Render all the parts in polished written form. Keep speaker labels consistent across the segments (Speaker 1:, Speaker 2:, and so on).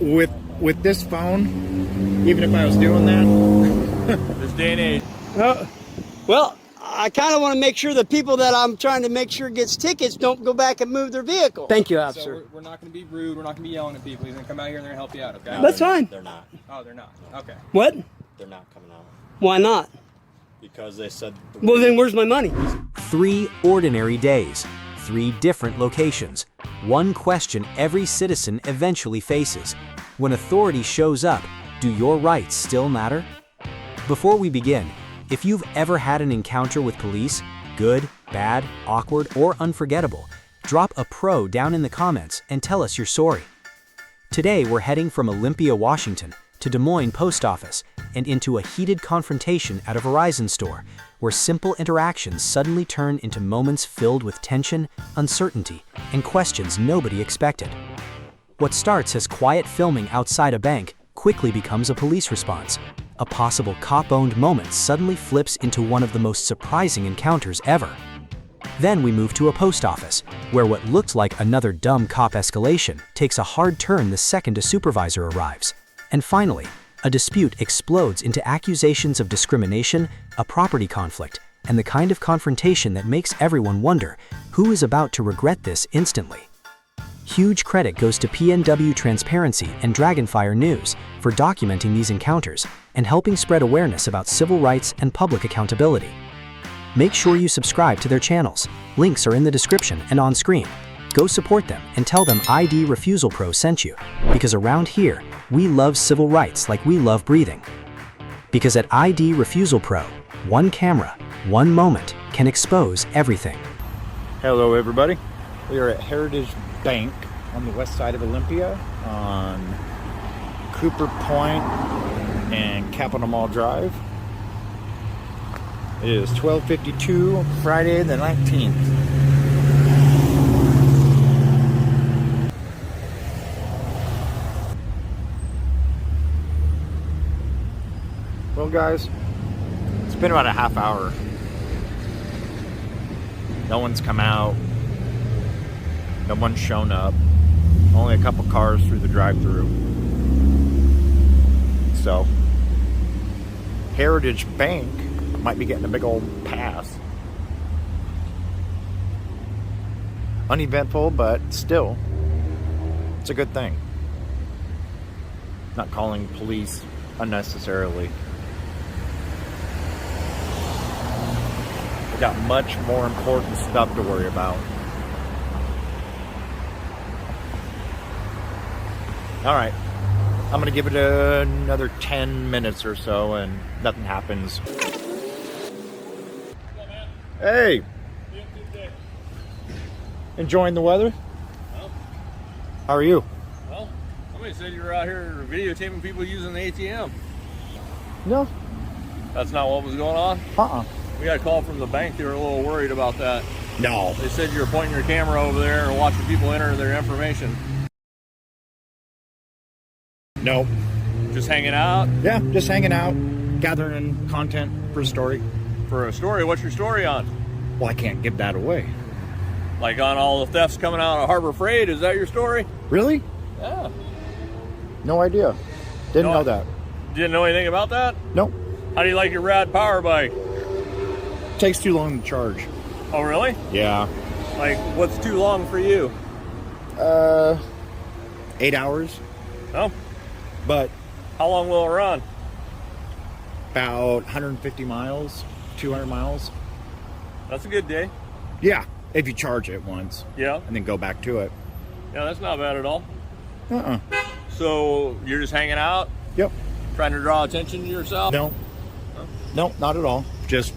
Speaker 1: with this phone, even if I was doing that,
Speaker 2: this day and age.
Speaker 3: Well, I kind of want to make sure the people that I'm trying to make sure gets tickets don't go back and move their vehicle. Thank you, officer.
Speaker 2: So we're not going to be rude. We're not going to be yelling at people. He's going to come out here and they're going to help you out, okay?
Speaker 3: No, that's fine.
Speaker 4: They're not.
Speaker 2: Oh, they're not. Okay.
Speaker 3: What?
Speaker 4: They're not coming out.
Speaker 3: Why not?
Speaker 4: Because they said...
Speaker 3: Well, then where's my money?
Speaker 5: 3 ordinary days, 3 different locations, 1 question every citizen eventually faces. When authority shows up, do your rights still matter? Before we begin, if you've ever had an encounter with police, good, bad, awkward, or unforgettable, drop a pro down in the comments and tell us your story. Today we're heading from Olympia, Washington to Des Moines Post Office and into a heated confrontation at a Verizon store where simple interactions suddenly turn into moments filled with tension, uncertainty, and questions nobody expected. What starts as quiet filming outside a bank quickly becomes a police response. A possible cop-owned moment suddenly flips into one of the most surprising encounters ever. Then we move to a post office, where what looked like another dumb cop escalation takes a hard turn the second a supervisor arrives. And finally, a dispute explodes into accusations of discrimination, a property conflict, and the kind of confrontation that makes everyone wonder who is about to regret this instantly. Huge credit goes to PNW Transparency and Dragonfire News for documenting these encounters and helping spread awareness about civil rights and public accountability. Make sure you subscribe to their channels. Links are in the description and on screen. Go support them and tell them ID Refusal Pro sent you, because around here, we love civil rights like we love breathing. Because at ID Refusal Pro, one camera, one moment can expose everything.
Speaker 1: hello everybody. We are at Heritage Bank on the west side of Olympia on Cooper Point and Capitol Mall Drive. It is 12:52, Friday the 19th. Well guys, it's been about a half hour. No one's come out. No one's shown up. Only a couple cars through the drive-thru. So, Heritage Bank might be getting a big old pass. Uneventful, but still, it's a good thing. Not calling police unnecessarily. We got much more important stuff to worry about. Alright, I'm gonna give it another 10 minutes or so and nothing happens. Hey! Enjoying the weather?
Speaker 2: Well,
Speaker 1: how are you?
Speaker 2: Well, somebody said you were out here videotaping people using the ATM.
Speaker 1: No.
Speaker 2: That's not what was going on?
Speaker 1: Uh-uh.
Speaker 2: We got a call from the bank. They were a little worried about that.
Speaker 1: No.
Speaker 2: They said you were pointing your camera over there and watching people enter their information.
Speaker 1: Nope.
Speaker 2: Just hanging out?
Speaker 1: Yeah, just hanging out, gathering content for a story.
Speaker 2: For a story? What's your story on?
Speaker 1: Well, I can't give that away.
Speaker 2: Like on all the thefts coming out of Harbor Freight? Is that your story?
Speaker 1: Really?
Speaker 2: Yeah.
Speaker 1: No idea. Didn't know that.
Speaker 2: Didn't know anything about that?
Speaker 1: Nope.
Speaker 2: How do you like your rad power bike?
Speaker 1: Takes too long to charge.
Speaker 2: Oh, really?
Speaker 1: Yeah.
Speaker 2: Like, what's too long for you?
Speaker 1: 8 hours.
Speaker 2: Oh.
Speaker 1: But
Speaker 2: How long will it run?
Speaker 1: about 150 miles, 200 miles.
Speaker 2: That's a good day.
Speaker 1: Yeah, if you charge it once.
Speaker 2: Yeah.
Speaker 1: And then go back to it.
Speaker 2: Yeah, that's not bad at all.
Speaker 1: Uh-uh.
Speaker 2: So, you're just hanging out?
Speaker 1: Yep.
Speaker 2: Trying to draw attention to yourself?
Speaker 1: No. No, not at all. Just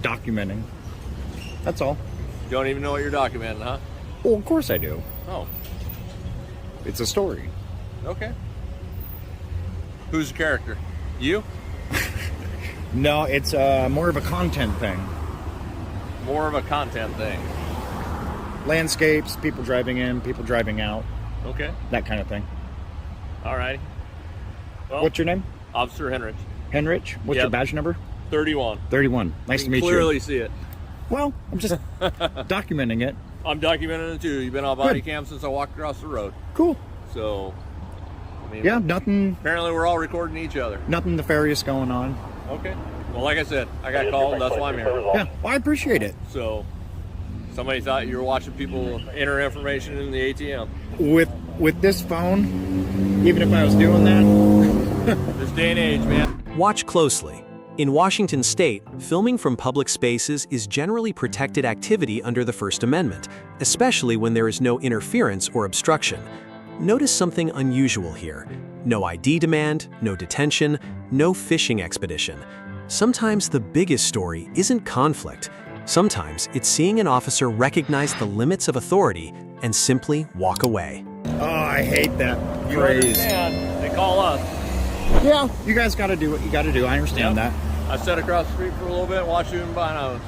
Speaker 1: documenting. That's all.
Speaker 2: You don't even know what you're documenting, huh?
Speaker 1: Well, of course I do.
Speaker 2: Oh.
Speaker 1: It's a story.
Speaker 2: Okay. Who's the character? You?
Speaker 1: No, it's more of a content thing.
Speaker 2: More of a content thing.
Speaker 1: Landscapes, people driving in, people driving out.
Speaker 2: Okay.
Speaker 1: That kind of thing.
Speaker 2: All right. Well,
Speaker 1: What's your name?
Speaker 2: Officer Henrich.
Speaker 1: Henrich? What's your badge number?
Speaker 2: 31.
Speaker 1: 31. Nice to meet you.
Speaker 2: Clearly see it.
Speaker 1: Well, I'm just documenting it.
Speaker 2: I'm documenting it too. You've been on Bodycam since I walked across the road.
Speaker 1: Cool.
Speaker 2: So, I mean,
Speaker 1: Yeah, nothing
Speaker 2: apparently we're all recording each other.
Speaker 1: nothing nefarious going on.
Speaker 2: Okay. Well, like I said, I got called. That's why I'm here.
Speaker 1: Yeah, well, I appreciate it.
Speaker 2: So, somebody thought you were watching people enter information in the ATM.
Speaker 1: With this phone, even if I was doing that,
Speaker 2: This day and age, man.
Speaker 5: Watch closely. In Washington state, filming from public spaces is generally protected activity under the First Amendment, especially when there is no interference or obstruction. Notice something unusual here. No ID demand, no detention, no fishing expedition. Sometimes the biggest story isn't conflict. Sometimes it's seeing an officer recognize the limits of authority and simply walk away.
Speaker 1: oh, I hate that
Speaker 2: You
Speaker 1: phrase.
Speaker 2: understand? They call us.
Speaker 1: Yeah, you guys got to do what you got to do. I understand
Speaker 2: Yep.
Speaker 1: that.
Speaker 2: I sat across the street for a little bit, watched you in binos.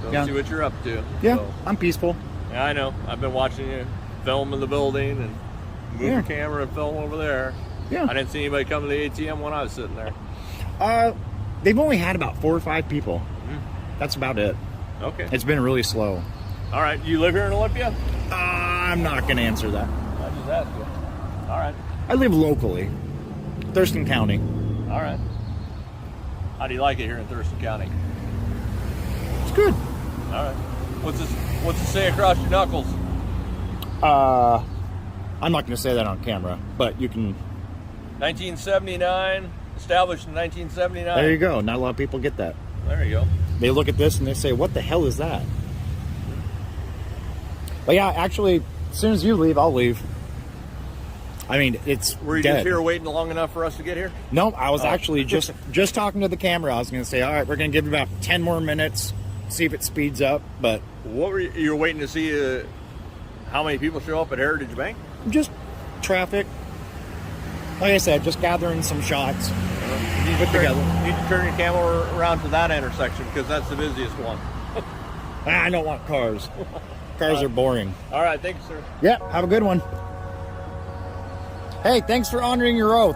Speaker 2: So
Speaker 1: Yeah.
Speaker 2: see what you're up to.
Speaker 1: Yeah,
Speaker 2: So,
Speaker 1: I'm peaceful.
Speaker 2: yeah, I know. I've been watching you film in the building and move
Speaker 1: Yeah.
Speaker 2: the camera and film over there.
Speaker 1: Yeah.
Speaker 2: I didn't see anybody come to the ATM when I was sitting there.
Speaker 1: They've only had about 4 or 5 people. That's about it.
Speaker 2: Okay.
Speaker 1: It's been really slow.
Speaker 2: All right. You live here in Olympia?
Speaker 1: I'm not going to answer that.
Speaker 2: I just asked you. All right.
Speaker 1: I live locally, Thurston County.
Speaker 2: All right. How do you like it here in Thurston County?
Speaker 1: It's good.
Speaker 2: All right. What's it say across your knuckles?
Speaker 1: I'm not going to say that on camera, but you can.
Speaker 2: 1979, established in 1979.
Speaker 1: There you go. Not a lot of people get that.
Speaker 2: There you go.
Speaker 1: They look at this and they say, "What the hell is that?" But yeah, actually, as soon as you leave, I'll leave. I mean, it's
Speaker 2: Were you
Speaker 1: dead.
Speaker 2: just here waiting long enough for us to get here?
Speaker 1: No, I was actually just talking to the camera. I was going to say, all right, we're going to give it about 10 more minutes, see if it speeds up. But
Speaker 2: What were you were waiting to see? How many people show up at Heritage Bank?
Speaker 1: just traffic. Like I said, just gathering some shots. Put together.
Speaker 2: You need to turn your camera around to that intersection because that's the busiest one.
Speaker 1: I don't want cars. Cars are boring.
Speaker 2: All right, thank you, sir.
Speaker 1: Yeah, have a good one. Hey, thanks for honoring your oath.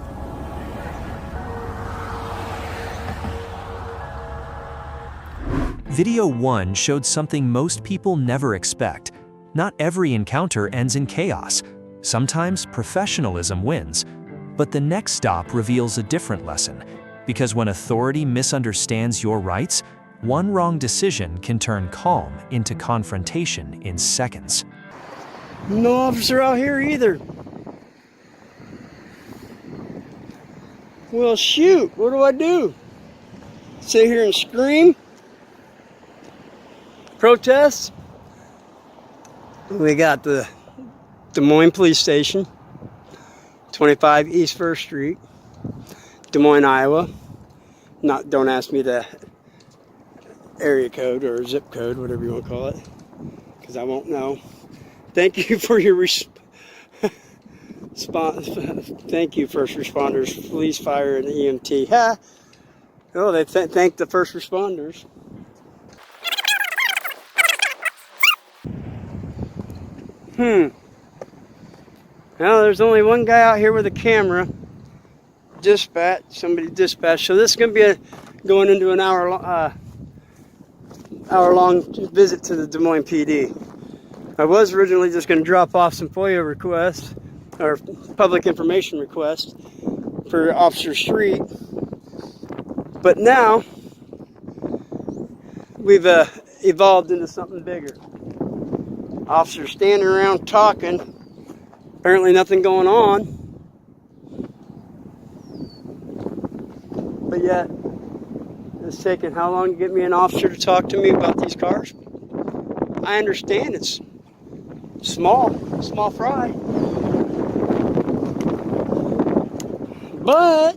Speaker 5: Video 1 showed something most people never expect. Not every encounter ends in chaos. Sometimes professionalism wins. But the next stop reveals a different lesson. Because when authority misunderstands your rights, one wrong decision can turn calm into confrontation in seconds.
Speaker 3: No officer out here either. Well, shoot, what do I do? Sit here and scream? Protest? We got the Des Moines Police Station, 25 East 1st Street, Des Moines, Iowa. Don't ask me the area code or zip code, whatever you want to call it, because I won't know. Thank you for your Thank you, first responders, police, fire, and EMT. Ha! Oh, they thank the first responders. Well, there's only one guy out here with a camera. Dispatch, somebody dispatched. So this is going to be going into an hour-long visit to the Des Moines PD. I was originally just going to drop off some FOIA requests, or public information requests, for Officer Street. But now, we've evolved into something bigger. Officers standing around talking, apparently nothing going on. But yet, it's taken how long to get me an officer to talk to me about these cars? I understand it's small fry. But,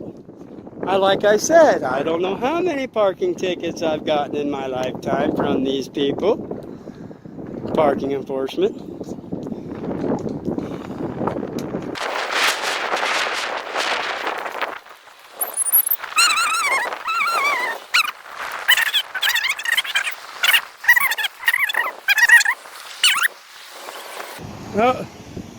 Speaker 3: like I said, I don't know how many parking tickets I've gotten in my lifetime from these people. Parking enforcement.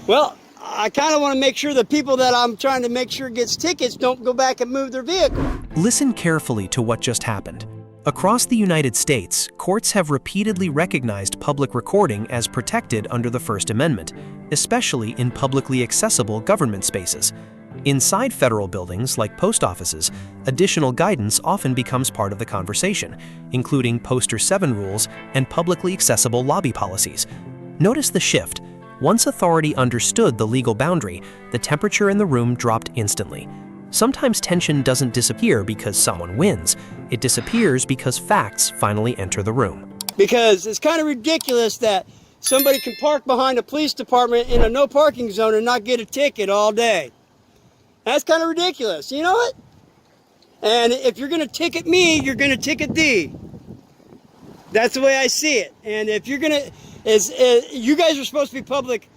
Speaker 3: Well, I kind of want to make sure the people that I'm trying to make sure gets tickets don't go back and move their vehicle.
Speaker 5: Listen carefully to what just happened. Across the United States, courts have repeatedly recognized public recording as protected under the First Amendment, especially in publicly accessible government spaces.
Speaker 6: Inside federal buildings, like post offices, additional guidance often becomes part of the conversation, including Poster 7 rules and publicly accessible lobby policies. Notice the shift. Once authority understood the legal boundary, the temperature in the room dropped instantly. Sometimes tension doesn't disappear because someone wins. It disappears because facts finally enter the room.
Speaker 3: Because it's kind of ridiculous that somebody can park behind a police department in a no parking zone and not get a ticket all day. That's kind of ridiculous, you know what? And if you're gonna ticket me, you're gonna ticket thee. That's the way I see it. And if you're gonna, you guys are supposed to be public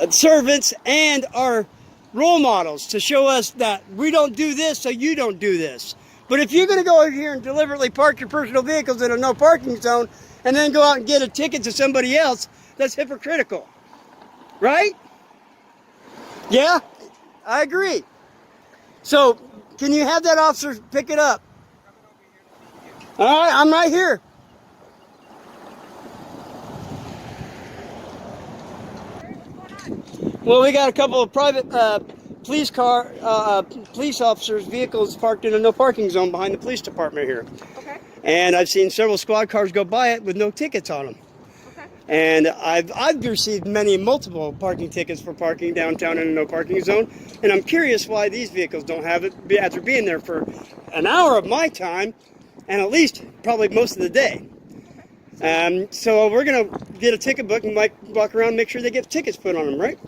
Speaker 3: servants and are role models to show us that we don't do this, so you don't do this. But if you're gonna go over here and deliberately park your personal vehicles in a no parking zone and then go out and get a ticket to somebody else, that's hypocritical, right? Yeah? I agree. So, can you have that officer pick it up? All right, I'm right here. Well, we got a couple of private police officers' vehicles parked in a no parking zone behind the police department here.
Speaker 7: Okay.
Speaker 3: And I've seen several squad cars go by it with no tickets on them. And I've received multiple parking tickets for parking downtown in a no parking zone. And I'm curious why these vehicles don't have it after being there for an hour of my time and at least probably most of the day. So we're going to get a ticket book and walk around and make sure they get tickets put on them, right?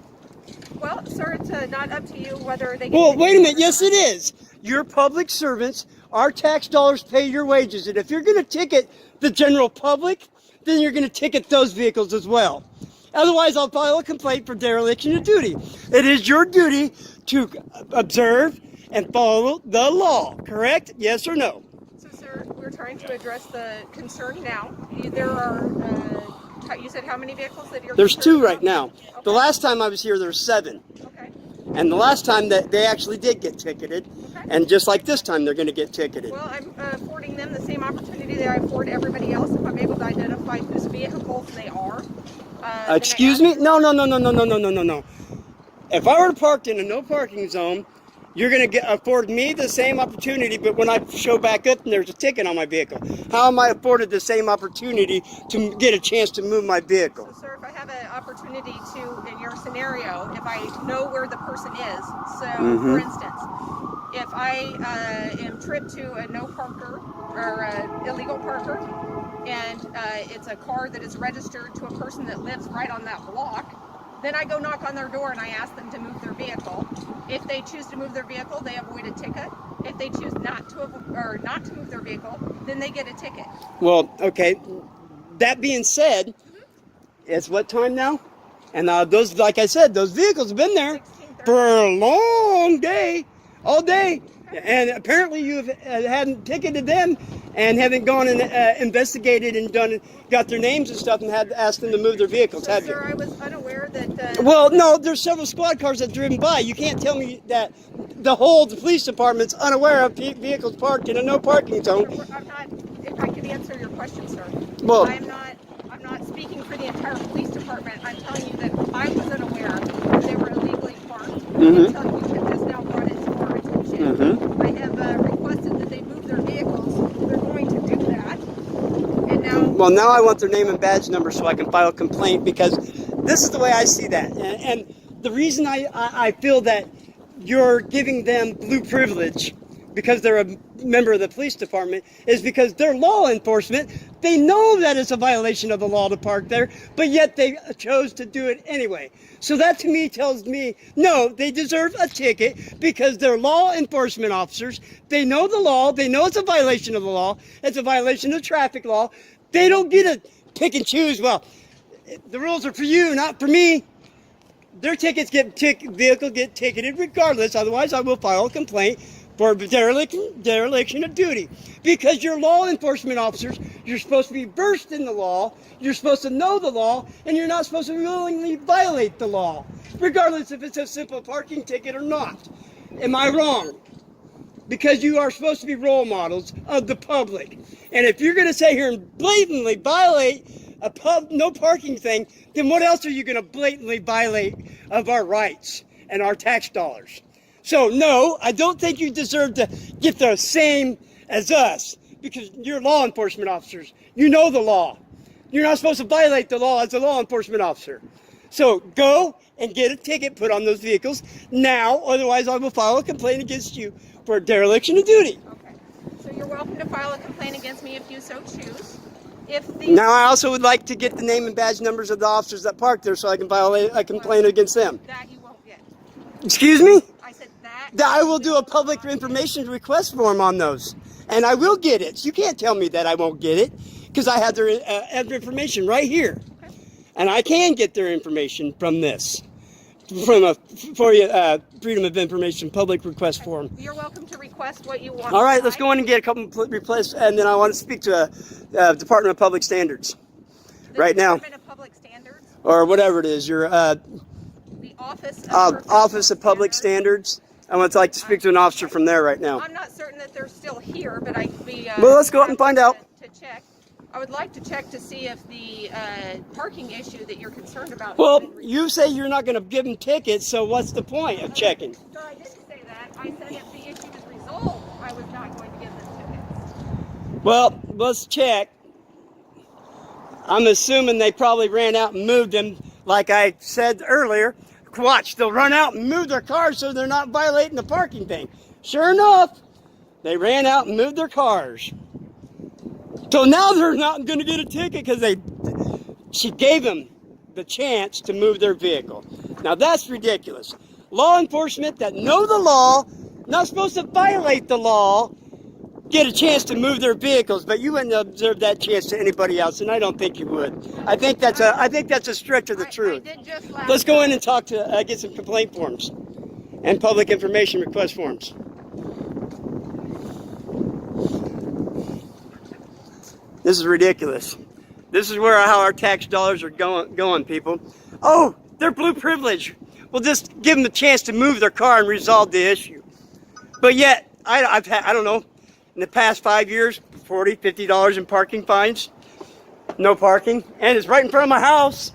Speaker 7: Well, sir, it's not up to you whether they get
Speaker 3: Well, wait a minute.
Speaker 7: or
Speaker 3: Yes,
Speaker 7: not.
Speaker 3: it is. You're public servants. Our tax dollars pay your wages. And if you're going to ticket the general public, then you're going to ticket those vehicles as well. Otherwise, I'll file a complaint for dereliction of duty. It is your duty to observe and follow the law, correct? Yes or no?
Speaker 7: So, sir, we're trying to address the concern now. There are, you said how many vehicles that you're
Speaker 3: There's
Speaker 7: concerned
Speaker 3: two right
Speaker 7: about?
Speaker 3: now.
Speaker 7: Okay.
Speaker 3: The last time I was here, there were 7.
Speaker 7: Okay.
Speaker 3: And the last time that they actually did get ticketed, and just like this time, they're going to get ticketed.
Speaker 7: Well, I'm affording them the same opportunity that I afford everybody else if I'm able to identify whose vehicles they are.
Speaker 3: Excuse me? No. If I were parked in a no parking zone, you're going to afford me the same opportunity, but when I show back up and there's a ticket on my vehicle, how am I afforded the same opportunity to get a chance to move my vehicle?
Speaker 7: So, sir, if I have an opportunity to, in your scenario, if I know where the person is, so for instance, if I am tripped to a no parker or an illegal parker, and it's a car that is registered to a person that lives right on that block, then I go knock on their door and I ask them to move their vehicle. If they choose to move their vehicle, they avoid a ticket. If they choose not to move their vehicle, then they get a ticket.
Speaker 3: Well, okay. That being said, it's what time now? And those, like I said, those vehicles have been there for a long day, all day. And apparently you hadn't ticketed them and haven't gone and investigated and got their names and stuff and had asked them to move their vehicles,
Speaker 7: So,
Speaker 3: have you?
Speaker 7: sir, I was unaware that...
Speaker 3: Well, no, there's several squad cars that have driven by. You can't tell me that the police department's unaware of vehicles parked in a no parking zone.
Speaker 7: I'm not, if I can answer your question, sir.
Speaker 3: Well,
Speaker 7: I'm not speaking for the entire police department. I'm telling you that I was unaware that they were illegally parked until you had just now brought it to our attention. I have requested that they move their vehicles. They're going to do that. And now...
Speaker 3: Well, now I want their name and badge number so I can file a complaint, because this is the way I see that. And the reason I feel that you're giving them blue privilege because they're a member of the police department is because they're law enforcement. They know that it's a violation of the law to park there, but yet they chose to do it anyway. So that to me tells me, no, they deserve a ticket because they're law enforcement officers. They know the law. They know it's a violation of the law. It's a violation of traffic law. They don't get to pick and choose. Well, the rules are for you, not for me. Their tickets vehicles get ticketed regardless. Otherwise, I will file a complaint for dereliction of duty. Because you're law enforcement officers, you're supposed to be versed in the law, you're supposed to know the law, and you're not supposed to willingly violate the law, regardless if it's a simple parking ticket or not. Am I wrong? Because you are supposed to be role models of the public. And if you're going to sit here and blatantly violate a no parking thing, then what else are you going to blatantly violate of our rights and our tax dollars? So no, I don't think you deserve to get the same as us because you're law enforcement officers. You know the law. You're not supposed to violate the law as a law enforcement officer. So go and get a ticket put on those vehicles now, otherwise I will file a complaint against you for dereliction of duty.
Speaker 7: Okay. So you're welcome to file a complaint against me if you so choose. If the
Speaker 3: Now I also would like to get the name and badge numbers of the officers that parked there so I can file a complaint against them.
Speaker 7: that you won't get.
Speaker 3: Excuse me?
Speaker 7: I said that.
Speaker 3: I will do a public information request form on those. And I will get it. You can't tell me that I won't get it because I have their information right here.
Speaker 7: Okay.
Speaker 3: And I can get their information from this. From a Freedom of Information public request form.
Speaker 7: You're welcome to request what you want.
Speaker 3: All right, let's go in and get a couple replaced, and then I want to speak to Department of Public Standards right now,
Speaker 7: Department of Public Standards,
Speaker 3: or whatever it is. Your
Speaker 7: the
Speaker 3: Office of Public Standards. I would like to speak to an officer from there right now.
Speaker 7: I'm not certain that they're still here, but I could be.
Speaker 3: Well, let's go up and find out.
Speaker 7: To check. I would like to check to see if the parking issue that you're concerned about.
Speaker 3: Well, you say you're not going to give them tickets, so what's the point of checking?
Speaker 7: Sir, I didn't say that. I said if the issue is resolved, I was not going to give them tickets.
Speaker 3: Well, let's check. I'm assuming they probably ran out and moved them, like I said earlier. Watch, they'll run out and move their cars so they're not violating the parking thing. Sure enough, they ran out and moved their cars. So now they're not going to get a ticket because she gave them the chance to move their vehicle. Now that's ridiculous. Law enforcement that know the law, not supposed to violate the law, get a chance to move their vehicles, but you wouldn't observe that chance to anybody else, and I don't think you would. I think that's a stretch of the truth.
Speaker 7: I did just
Speaker 3: Let's go in and talk to get some complaint forms and public information request forms. This is ridiculous. This is how our tax dollars are going, people. Oh, they're blue privilege. We'll just give them a chance to move their car and resolve the issue. But yet, I've had, I don't know, in the past 5 years, $40, $50 in parking fines. No parking. And it's right in front of my house.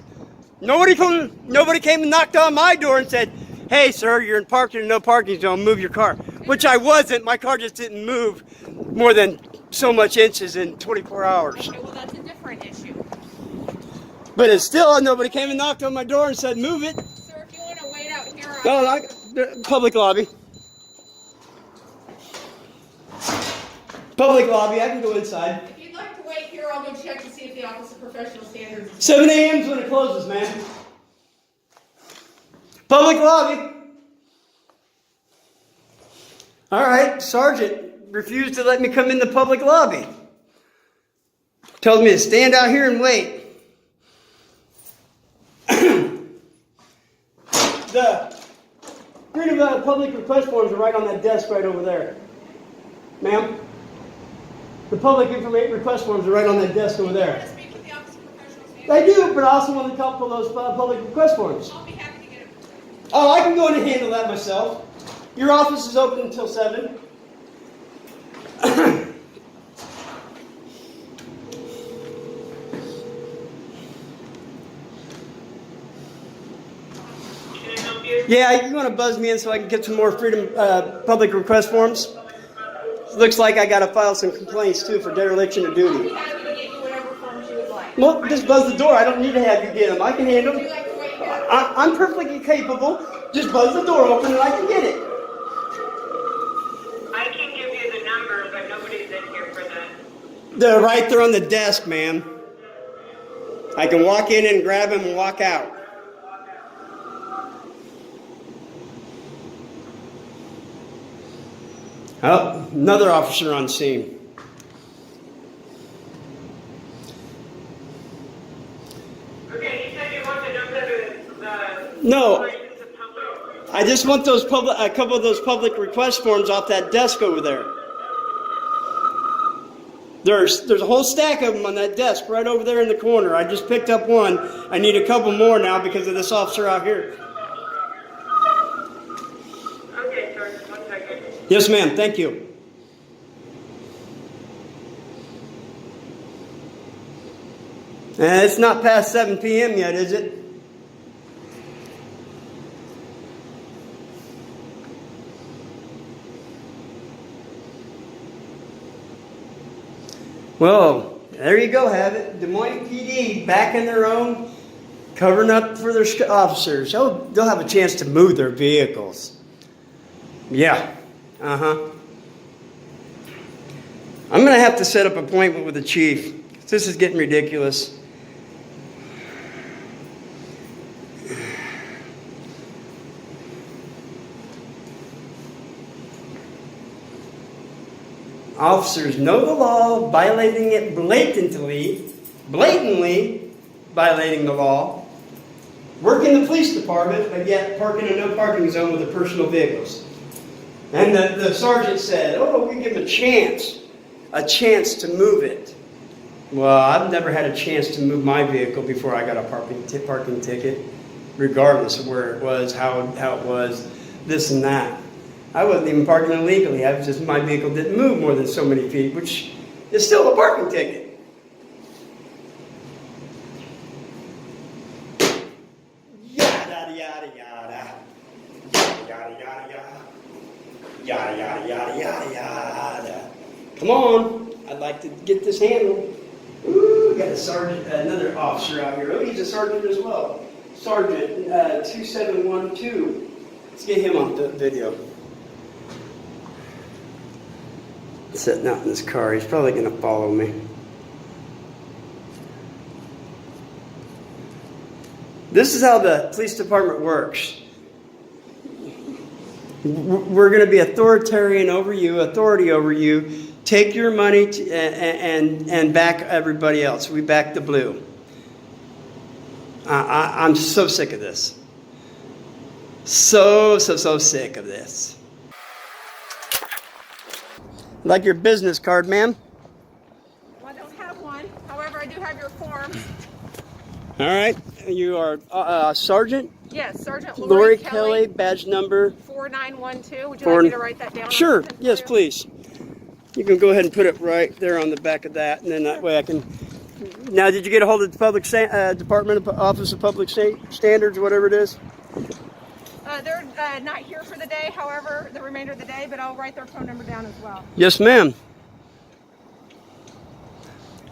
Speaker 3: Nobody came and knocked on my door and said, hey, sir, you're in parking and no parking zone, move your car. Which I wasn't. My car just didn't move more than so much inches in 24 hours.
Speaker 7: Okay, well, that's a different issue.
Speaker 3: But it's still, nobody came and knocked on my door and said, move it.
Speaker 7: Sir, if you want to wait out here,
Speaker 3: No, public lobby. Public lobby, I can go inside.
Speaker 7: if you'd like to wait here, I'll go check to see if the Office of Professional Standards is
Speaker 3: 7 a.m. is when it closes, man. Public lobby. All right, Sergeant refused to let me come in the public lobby. Tells me to stand out here and wait. The Freedom of Public request forms are right on that desk right over there. Ma'am? The public information request forms are right on that desk over there.
Speaker 7: to speak with the Office of Professional Standards.
Speaker 3: I do, but I also want to talk to those public request forms.
Speaker 7: I'll be happy to get it.
Speaker 3: Oh, I can go in and handle that myself. Your office is open until 7. Yeah, you're going to buzz me in so I can get some more freedom public request forms. Looks like I got to file some complaints too for dereliction of duty.
Speaker 7: I'll be happy to get you whatever forms you would like.
Speaker 3: Well, just buzz the door. I don't need to have you get them. I can handle
Speaker 7: Would you
Speaker 3: them.
Speaker 7: like to wait here?
Speaker 3: I'm perfectly capable. Just buzz the door open and I can get it.
Speaker 8: I can give you the number, but nobody's in here for that.
Speaker 3: They're right there on the desk, ma'am. I can walk in and grab them and walk out. Oh, another officer on scene.
Speaker 8: Okay, you said you want the number of the
Speaker 3: No,
Speaker 8: license of public.
Speaker 3: I just want those a couple of those public request forms off that desk over there. There's a whole stack of them on that desk right over there in the corner. I just picked up one. I need a couple more now because of this officer out here.
Speaker 8: Okay, sir, 1 second.
Speaker 3: Yes, ma'am. Thank you. It's not past 7 p.m. yet, is it? Well, there you go, have it. Des Moines PD back in their own, covering up for their officers. Oh, they'll have a chance to move their vehicles. Yeah. Uh-huh. I'm going to have to set up an appointment with the chief. This is getting ridiculous. Officers know the law, violating it blatantly violating the law, work in the police department, but yet park in a no parking zone with their personal vehicles. And the sergeant said, oh, we give them a chance to move it. Well, I've never had a chance to move my vehicle before I got a parking ticket, regardless of where it was, how it was, this and that. I wasn't even parking illegally. I was just, my vehicle didn't move more than so many feet, which is still a parking ticket. Yada, yada, yada. Yada, yada, yada. Yada, yada, yada, yada, yada. Come on. I'd like to get this handled. Ooh, we got a sergeant, another officer out here. Oh, he's a sergeant as well. Sergeant 2712. Let's get him on the video. Sitting out in this car. He's probably going to follow me. This is how the police department works. We're going to be authoritarian over you, authority over you. Take your money and back everybody else. We back the blue. I'm so sick of this. So sick of this. Like your business card, ma'am?
Speaker 7: Well, I don't have one. However, I do have your form.
Speaker 3: All right. You are Sergeant?
Speaker 7: Yes, Sergeant
Speaker 3: Lori Kelly, badge number?
Speaker 7: 4912. Would you like me to write that down?
Speaker 3: Sure. Yes, please. You can go ahead and put it right there on the back of that, and then that way I can... Now, did you get a hold of the public Department of Office of Public Standards, whatever it is?
Speaker 7: They're not here for the day, however, the remainder of the day, but I'll write their phone number down as well.
Speaker 3: Yes, ma'am.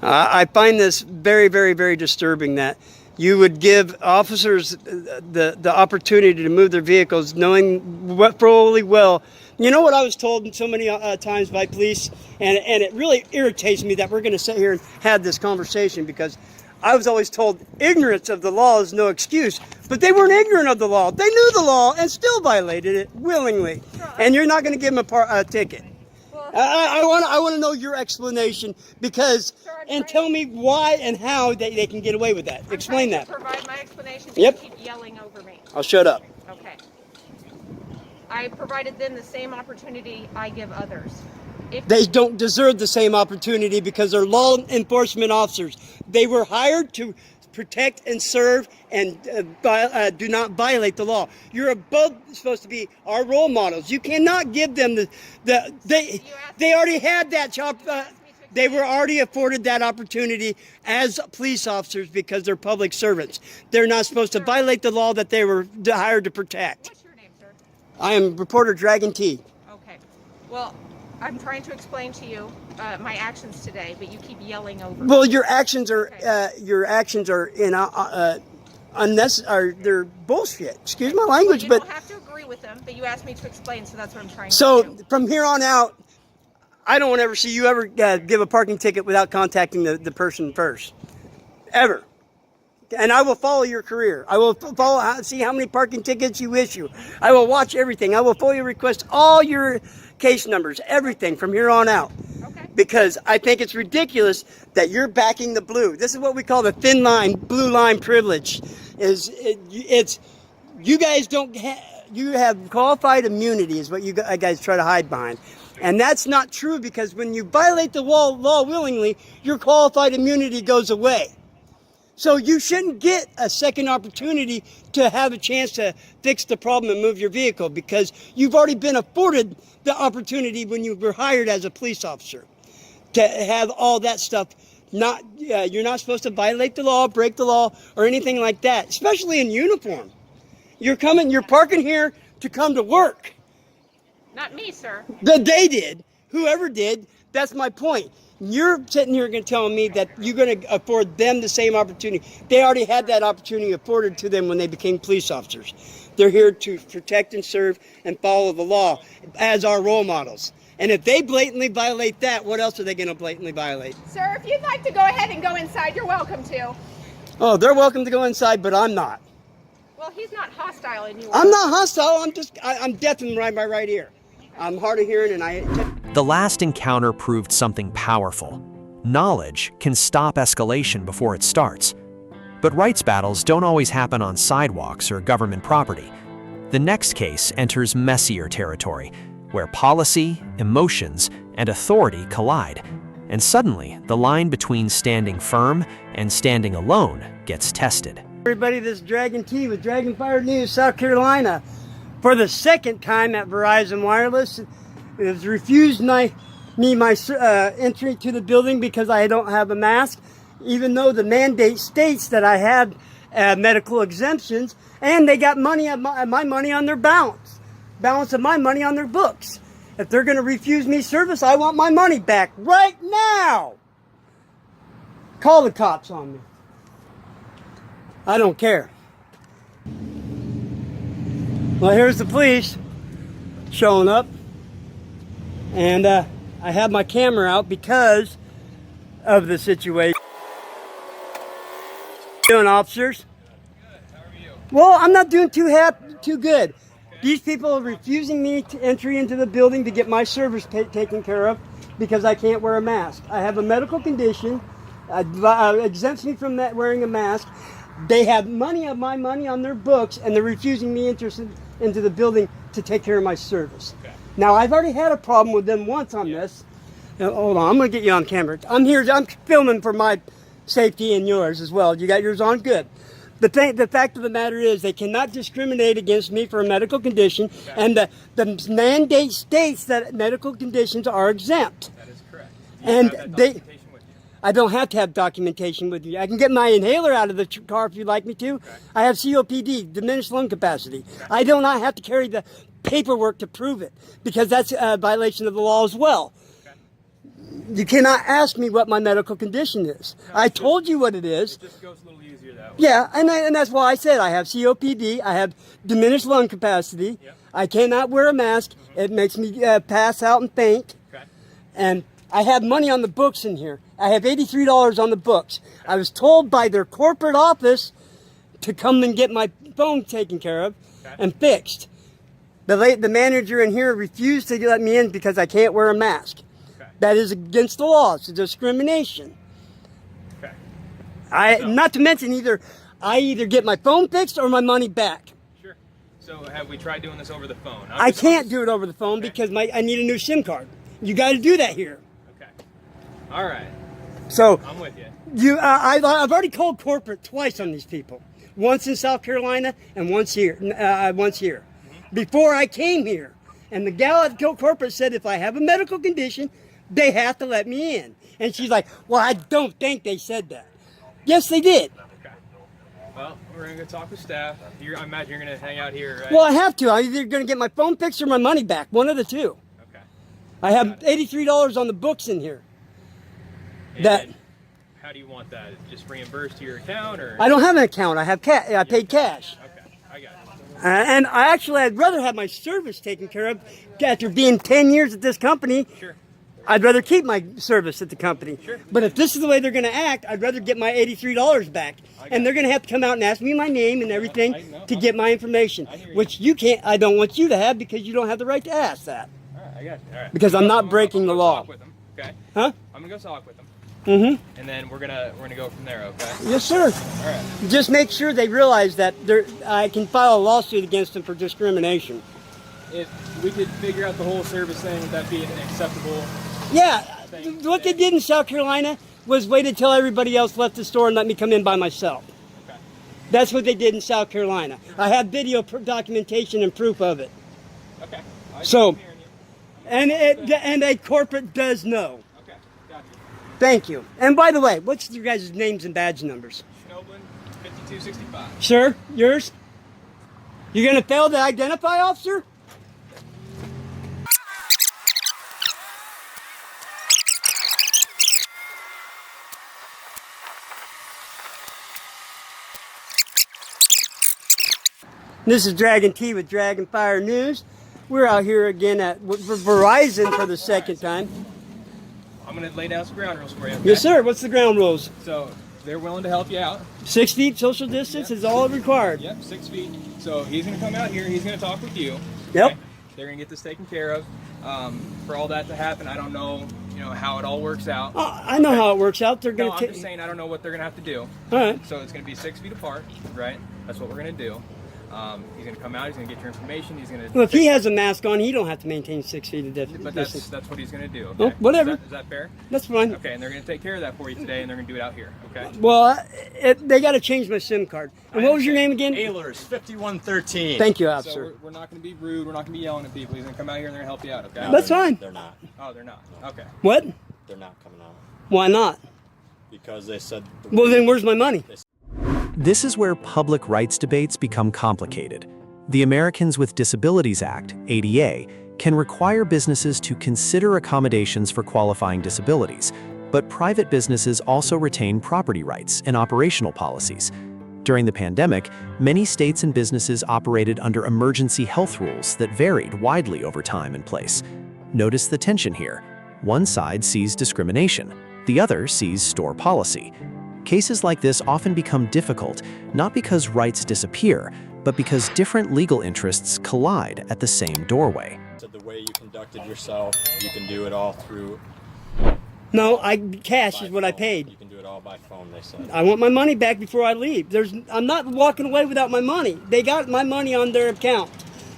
Speaker 3: I find this very, very, very disturbing that you would give officers the opportunity to move their vehicles knowing fully well. You know what I was told so many times by police, and it really irritates me that we're going to sit here and have this conversation, because I was always told ignorance of the law is no excuse, but they weren't ignorant of the law. They knew the law and still violated it willingly, and you're not going to give them a ticket. I want to know your explanation, because and tell me why and how they can get away with that. Explain that.
Speaker 7: Provide my explanation.
Speaker 3: Yep.
Speaker 7: You keep yelling over me.
Speaker 3: I'll shut up.
Speaker 7: Okay. I provided them the same opportunity I give others.
Speaker 3: They don't deserve the same opportunity because they're law enforcement officers. They were hired to protect and serve and do not violate the law. You're above supposed to be our role models. You cannot give them they already had that job. They were already afforded that opportunity as police officers because they're public servants. They're not supposed to violate the law that they were hired to protect.
Speaker 7: What's your name, sir?
Speaker 3: I am reporter Dragon T.
Speaker 7: Okay. Well, I'm trying to explain to you my actions today, but you keep yelling over me.
Speaker 3: Well, your actions are unnecessary. They're bullshit. Excuse my language,
Speaker 7: You
Speaker 3: but
Speaker 7: don't have to agree with them, but you asked me to explain, so that's what I'm trying
Speaker 3: so
Speaker 7: to do.
Speaker 3: from here on out, I don't want to ever see you ever give a parking ticket without contacting the person first, ever. And I will follow your career. I will see how many parking tickets you issue. I will watch everything. I will fully request all your case numbers, everything from here on out.
Speaker 7: Okay.
Speaker 3: Because I think it's ridiculous that you're backing the blue. This is what we call the thin line, blue line privilege. You guys don't you have qualified immunity is what you guys try to hide behind. And that's not true, because when you violate the law willingly, your qualified immunity goes away. So you shouldn't get a second opportunity to have a chance to fix the problem and move your vehicle, because you've already been afforded the opportunity when you were hired as a police officer to have all that stuff. You're not supposed to violate the law, break the law, or anything like that, especially in uniform. You're parking here to come to work.
Speaker 7: Not me, sir.
Speaker 3: They did. Whoever did, that's my point. You're sitting here telling me that you're going to afford them the same opportunity. They already had that opportunity afforded to them when they became police officers. They're here to protect and serve and follow the law as our role models. And if they blatantly violate that, what else are they going to blatantly violate?
Speaker 7: Sir, if you'd like to go ahead and go inside, you're welcome to.
Speaker 3: Oh, they're welcome to go inside, but I'm not.
Speaker 7: Well, he's not hostile and you are.
Speaker 3: I'm not hostile. I'm deaf in my right ear. I'm hard of hearing, and
Speaker 6: The last encounter proved something powerful. Knowledge can stop escalation before it starts. But rights battles don't always happen on sidewalks or government property. The next case enters messier territory, where policy, emotions, and authority collide. And suddenly, the line between standing firm and standing alone gets tested.
Speaker 3: Everybody, this is Dragon T with Dragon Fire News, South Carolina. For the second time at Verizon Wireless, it has refused my entry to the building because I don't have a mask, even though the mandate states that I have medical exemptions, and they got my money on their balance of my money on their books. If they're going to refuse me service, I want my money back right now. Call the cops on me. I don't care. Well, here's the police showing up, and I have my camera out because of the situation. Doing, officers?
Speaker 2: Good. How are you?
Speaker 3: Well, I'm not doing too good. These people are refusing me to entry into the building to get my service taken care of because I can't wear a mask. I have a medical condition, exempts me from that wearing a mask. They have my money on their books, and they're refusing me into the building to take care of my service.
Speaker 2: Okay.
Speaker 3: Now, I've already had a problem with them once on this. Now, hold on, I'm going to get you on camera. I'm filming for my safety and yours as well. You got yours on? Good. The fact of the matter is they cannot discriminate against me for a medical condition, okay. And the mandate states that medical conditions are exempt.
Speaker 2: That is correct.
Speaker 3: I don't have to have documentation with me. I can get my inhaler out of the car if you'd like me to. Okay. I have COPD, diminished lung capacity. Okay. I do not have to carry the paperwork to prove it because that's a violation of the law as well. Okay. You cannot ask me what my medical condition is. No, I told you what it is.
Speaker 2: It just goes a little easier that way.
Speaker 3: Yeah, and that's why I said I have COPD, I have diminished lung capacity, yep. I cannot wear a mask, It makes me pass out and faint, okay. And I have money on the books in here. I have $83 on the books. Okay. I was told by their corporate office to come and get my phone taken care of, okay. And fixed. The manager in here refused to let me in because I can't wear a mask. Okay. That is against the law. It's a discrimination. Okay. Not to mention I either get my phone fixed or my money back.
Speaker 2: Sure. So have we tried doing this over the phone?
Speaker 3: I can't do it over the phone, okay. Because I need a new SIM card. You got to do that here.
Speaker 2: Okay. All right.
Speaker 3: So
Speaker 2: I'm with you.
Speaker 3: I've already called corporate twice on these people. Once in South Carolina and once here. Mm-hmm. Before I came here. And the gal at corporate said if I have a medical condition, they have to let me in. And she's like, well, I don't think they said that. Yes, they did.
Speaker 2: Okay. Well, we're going to go talk with staff. I imagine you're going to hang out here, right?
Speaker 3: Well, I have to. I'm either going to get my phone fixed or my money back. One of the two.
Speaker 2: Okay.
Speaker 3: I have $83 on the books in here.
Speaker 2: And how do you want that? Is it just reimbursed to your account, or?
Speaker 3: I don't have an account. I have I paid cash.
Speaker 2: Okay, I got it.
Speaker 3: And I'd rather have my service taken care of after being 10 years at this company.
Speaker 2: Sure.
Speaker 3: I'd rather keep my service at the company.
Speaker 2: Sure.
Speaker 3: But if this is the way they're going to act, I'd rather get my $83 back. And they're going to have to come out and ask me my name and everything to get my information, which you can't. I don't want you to have because you don't have the right to ask that.
Speaker 2: All right, I got you. All right.
Speaker 3: Because I'm not breaking the law.
Speaker 2: Talk with them, okay?
Speaker 3: Huh?
Speaker 2: I'm gonna go talk with them.
Speaker 3: Mm-hmm.
Speaker 2: And then we're gonna go from there, okay?
Speaker 3: Yes, sir.
Speaker 2: All right.
Speaker 3: Just make sure they realize that I can file a lawsuit against them for discrimination.
Speaker 2: If we could figure out the whole service thing, would that be an acceptable?
Speaker 3: Yeah. What they did in South Carolina was wait until everybody else left the store and let me come in by myself.
Speaker 2: Okay.
Speaker 3: That's what they did in South Carolina. Sure. I have video documentation and proof of it.
Speaker 2: Okay.
Speaker 3: So, and a corporate does know.
Speaker 2: Okay. Got you.
Speaker 3: Thank you. And by the way, what's your guys' names and badge numbers?
Speaker 2: Schnoblin, 5265.
Speaker 3: Sir, yours? You're going to fail to identify, officer? This is Dragon T with Dragon Fire News. We're out here again at Verizon for the second time.
Speaker 9: I'm going to lay down some ground rules for you. Okay?
Speaker 3: Yes, sir. What's the ground rules?
Speaker 9: So they're willing to help you out.
Speaker 3: 6 feet social distance is all required.
Speaker 9: Yep, 6 feet. So he's going to come out here. He's going to talk with you.
Speaker 3: Yep.
Speaker 9: Okay? They're going to get this taken care of. For all that to happen, I don't know, how it all works out.
Speaker 3: I know how it works out. They're going
Speaker 9: No,
Speaker 3: to
Speaker 9: I'm just saying I don't know what they're going to have to do.
Speaker 3: All right.
Speaker 9: So it's going to be 6 feet apart, right? That's what we're going to do. He's going to come out. He's going to get your information. He's going to.
Speaker 3: Well, if he has a mask on, he don't have to maintain 6 feet of distance.
Speaker 9: But that's what he's going to do.
Speaker 3: Oh,
Speaker 9: Okay?
Speaker 3: whatever.
Speaker 9: Is that fair?
Speaker 3: That's fine.
Speaker 9: Okay, and they're going to take care of that for you today, and they're going to do it out here. Okay.
Speaker 3: Well, they got to change my SIM card. And what was your name again?
Speaker 4: Aylers 5113.
Speaker 3: Thank you,
Speaker 9: So
Speaker 3: officer.
Speaker 9: we're not going to be rude. We're not going to be yelling at people. He's going to come out here and they're going to help you out. Okay.
Speaker 4: No,
Speaker 3: That's
Speaker 4: they're-
Speaker 3: fine.
Speaker 4: They're not.
Speaker 9: Oh, they're not. Okay.
Speaker 3: What?
Speaker 4: They're not coming out
Speaker 3: Why not?
Speaker 4: because they said.
Speaker 3: Well, then where's my money?
Speaker 5: This is where public rights debates become complicated. The Americans with Disabilities Act, ADA, can require businesses to consider accommodations for qualifying disabilities, but private businesses also retain property rights and operational policies. During the pandemic, many states and businesses operated under emergency health rules that varied widely over time and place. Notice the tension here. One side sees discrimination, the other sees store policy. Cases like this often become difficult, not because rights disappear, but because different legal interests collide at the same doorway.
Speaker 4: So the way you conducted yourself, you can do it all through.
Speaker 3: No, cash
Speaker 4: by
Speaker 3: is what I
Speaker 4: phone.
Speaker 3: paid.
Speaker 4: You can do it all by phone. They said.
Speaker 3: I want my money back before I leave. I'm not walking away without my money. They got my money on their account.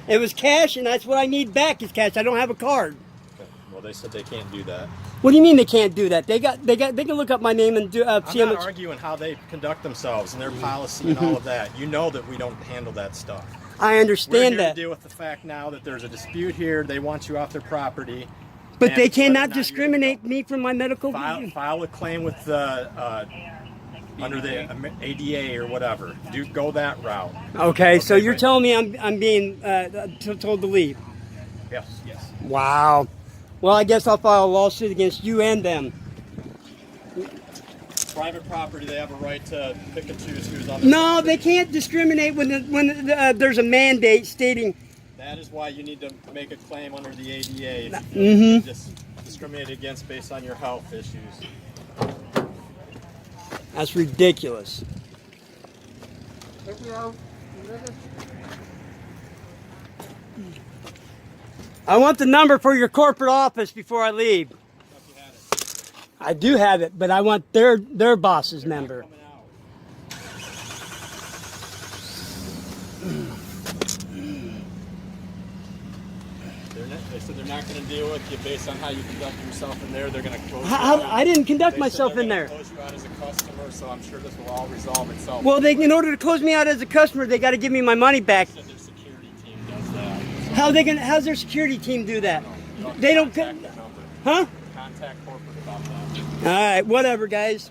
Speaker 3: It was cash, and that's what I need back is cash. I don't have a card.
Speaker 4: Okay. Well, they said they can't do that.
Speaker 3: What do you mean they can't do that? They can look up my name and see
Speaker 4: I'm
Speaker 3: how
Speaker 4: not
Speaker 3: much.
Speaker 4: arguing how they conduct themselves and their policy and all of that. You know that we don't handle that stuff.
Speaker 3: I
Speaker 4: We're
Speaker 3: understand
Speaker 4: here
Speaker 3: that,
Speaker 4: to deal with the fact now that there's a dispute here. They want you off their property.
Speaker 3: but
Speaker 4: and
Speaker 3: they
Speaker 4: whether or
Speaker 3: cannot
Speaker 4: not you're gonna
Speaker 3: discriminate me from my medical.
Speaker 4: File a claim with the under the ADA or whatever. Go that route.
Speaker 3: Okay, so you're
Speaker 4: but-
Speaker 3: telling me I'm being told to leave.
Speaker 4: Yes. Yes.
Speaker 3: Wow. Well, I guess I'll file a lawsuit against you and them.
Speaker 4: Private property. They have a right to pick and choose who's on.
Speaker 3: No, they can't discriminate when there's a mandate stating.
Speaker 4: That is why you need to make a claim under the ADA. If
Speaker 3: Mm-hmm.
Speaker 4: you just discriminated against based on your health issues.
Speaker 3: That's ridiculous. I want the number for your corporate office before I leave. I do have it, but I want their boss's number.
Speaker 4: Coming out. They said they're not going to deal with you based on how you conduct yourself in there. They're going to close you out.
Speaker 3: I didn't conduct
Speaker 4: They said
Speaker 3: myself
Speaker 4: they're
Speaker 3: in
Speaker 4: gonna
Speaker 3: there.
Speaker 4: Close you out as a customer, so I'm sure this will all resolve itself.
Speaker 3: Well, in order to close me out as a customer, they got to give me my money back.
Speaker 4: They said their security team does that.
Speaker 3: How's their security team do that? They don't.
Speaker 4: Contact their number.
Speaker 3: Huh?
Speaker 4: Contact corporate about that.
Speaker 3: All right, whatever, guys.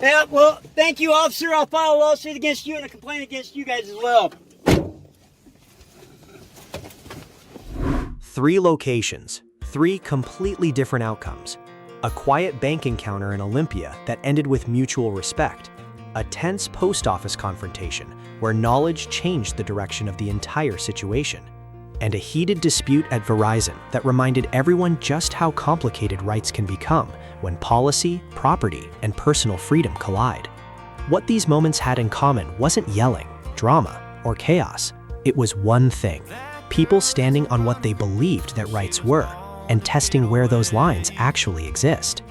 Speaker 3: Yeah, well, thank you, officer. I'll file a lawsuit against you and a complaint against you guys as well.
Speaker 5: 3 locations, 3 completely different outcomes. A quiet bank encounter in Olympia that ended with mutual respect. A tense post office confrontation where knowledge changed the direction of the entire situation. And a heated dispute at Verizon that reminded everyone just how complicated rights can become when policy, property, and personal freedom collide. What these moments had in common wasn't yelling, drama, or chaos. It was one thing: people standing on what they believed that rights were, and testing where those lines actually exist.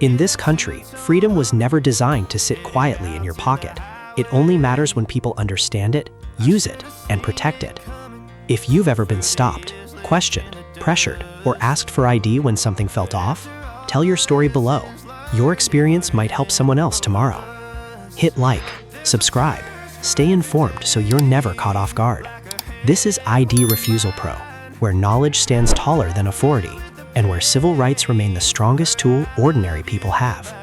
Speaker 5: In this country, freedom was never designed to sit quietly in your pocket. It only matters when people understand it, use it, and protect it. If you've ever been stopped, questioned, pressured, or asked for ID when something felt off, tell your story below. Your experience might help someone else tomorrow. Hit like, subscribe, stay informed so you're never caught off guard. This is ID Refusal Pro, where knowledge stands taller than authority, and where civil rights remain the strongest tool ordinary people have.